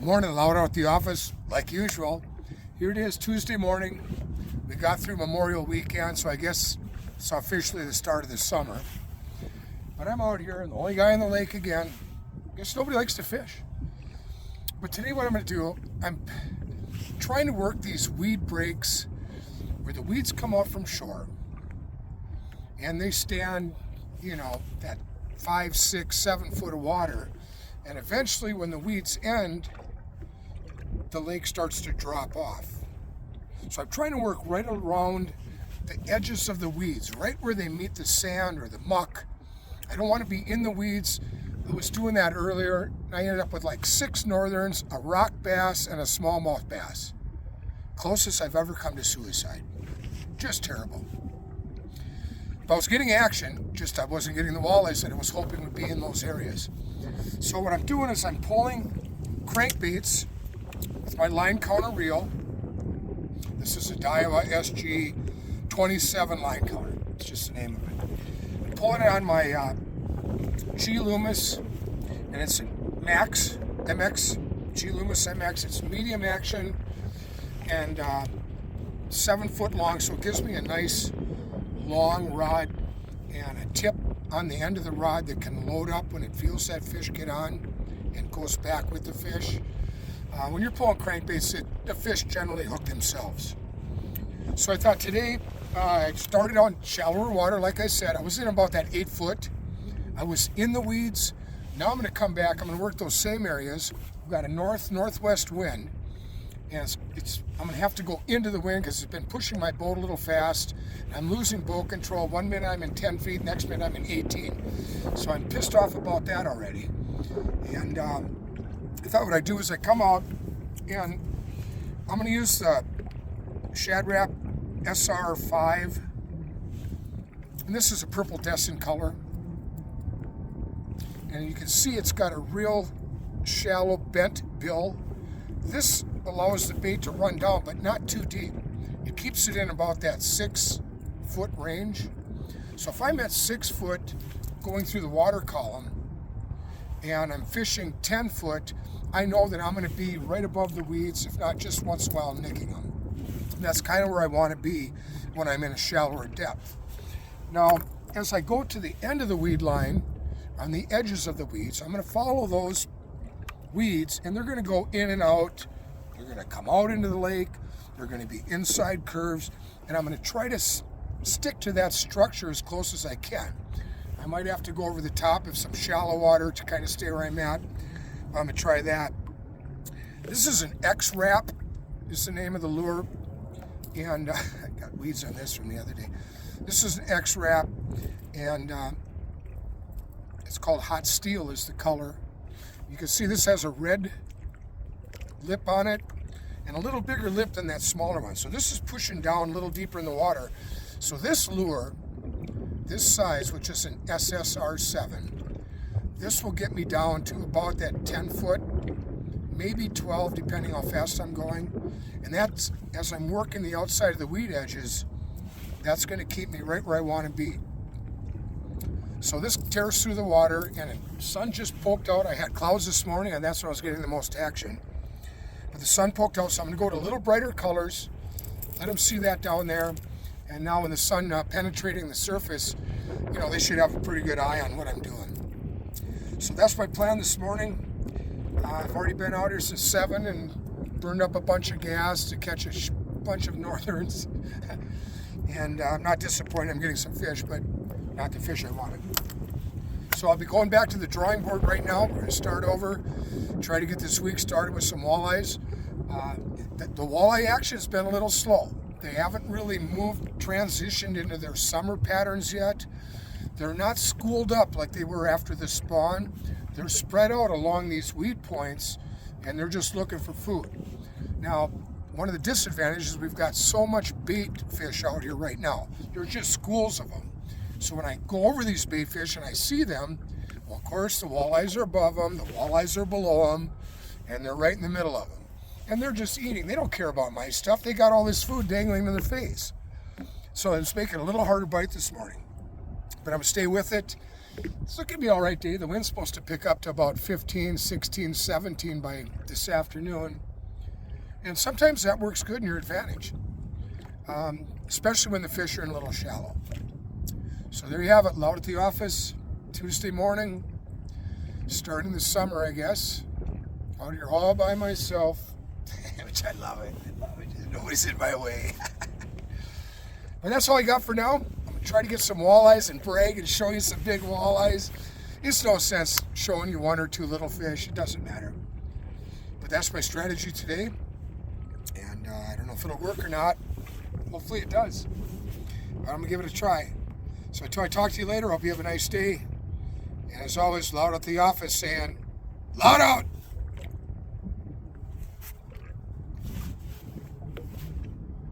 Morning, loud out at the office, like usual. Here it is, Tuesday morning. We got through Memorial Weekend, so I guess it's officially the start of the summer. But I'm out here, the only guy on the lake again. Guess nobody likes to fish. But today what I'm going to do, I'm trying to work these weed breaks where the weeds come out from shore. And they stand, that 5, 6, 7 foot of water. And eventually when the weeds end, the lake starts to drop off. So I'm trying to work right around the edges of the weeds, right where they meet the sand or the muck. I don't want to be in the weeds. I was doing that earlier. I ended up with like 6 northerns, a rock bass, and a smallmouth bass. Closest I've ever come to suicide. Just terrible. But I was getting action, just I wasn't getting the walleyes that I was hoping would be in those areas. So what I'm doing is I'm pulling crankbaits with my line counter reel. This is a Daiwa SG 27 line counter. It's just the name of it. I'm pulling it on my G Loomis, and it's Max MX G Loomis MX. It's medium action and 7 foot long, so it gives me a nice long rod and a tip on the end of the rod that can load up when it feels that fish get on and goes back with the fish. When you're pulling crankbaits, the fish generally hook themselves. So I thought today, I started on shallower water. Like I said, I was in about that 8 foot. I was in the weeds. Now I'm going to come back. I'm going to work those same areas. We've got a northwest wind. And I'm going to have to go into the wind because it's been pushing my boat a little fast. I'm losing boat control. 1 minute I'm in 10 feet, next minute I'm in 18. So I'm pissed off about that already. And I thought what I'd do is I come out and I'm going to use the Shad Rap SR5. And this is a purple descent color. And you can see it's got a real shallow bent bill. This allows the bait to run down, but not too deep. It keeps it in about that 6 foot range. So if I'm at 6 foot going through the water column and I'm fishing 10 foot, I know that I'm going to be right above the weeds, if not just once in a while nicking them. And that's kind of where I want to be when I'm in a shallower depth. Now, as I go to the end of the weed line, on the edges of the weeds, I'm going to follow those weeds, and they're going to go in and out. They're going to come out into the lake. They're going to be inside curves, and I'm going to try to stick to that structure as close as I can. I might have to go over the top of some shallow water to kind of stay where I'm at. I'm going to try that. This is an X-Wrap, is the name of the lure, and I got weeds on this from the other day. This is an X-Wrap, and it's called Hot Steel is the color. You can see this has a red lip on it and a little bigger lip than that smaller one. So this is pushing down a little deeper in the water. So this lure, this size, which is an SSR7, this will get me down to about that 10 foot, maybe 12, depending how fast I'm going. And that's, as I'm working the outside of the weed edges, that's going to keep me right where I want to be. So this tears through the water, and the sun just poked out. I had clouds this morning, and that's when I was getting the most action. But the sun poked out, so I'm going to go to a little brighter colors, let them see that down there. And now when the sun penetrating the surface, they should have a pretty good eye on what I'm doing. So that's my plan this morning. I've already been out here since 7 and burned up a bunch of gas to catch a bunch of northerns. And I'm not disappointed. I'm getting some fish, but not the fish I wanted. So I'll be going back to the drawing board right now. We're going to start over, try to get this week started with some walleyes. The walleye action has been a little slow. They haven't really transitioned into their summer patterns yet. They're not schooled up like they were after the spawn. They're spread out along these weed points, and they're just looking for food. Now, one of the disadvantages is we've got so much bait fish out here right now. There's just schools of them. So when I go over these bait fish and I see them, well, of course, the walleyes are above them, the walleyes are below them, and they're right in the middle of them. And they're just eating. They don't care about my stuff. They got all this food dangling in their face. So it's making it a little harder bite this morning. But I'm going to stay with it. It's looking to be all right day. The wind's supposed to pick up to about 15, 16, 17 by this afternoon. And sometimes that works good in your advantage, especially when the fish are in a little shallow. So there you have it, Loud at the Office, Tuesday morning, starting the summer, I guess. Out here all by myself, which I love it. I love it. Nobody's in my way. But that's all I got for now. I'm going to try to get some walleyes and brag and show you some big walleyes. It's no sense showing you one or two little fish. It doesn't matter. But that's my strategy today. And I don't know if it'll work or not. Hopefully it does. But I'm going to give it a try. So until I talk to you later, hope you have a nice day. And as always, Loud at the Office saying, loud out!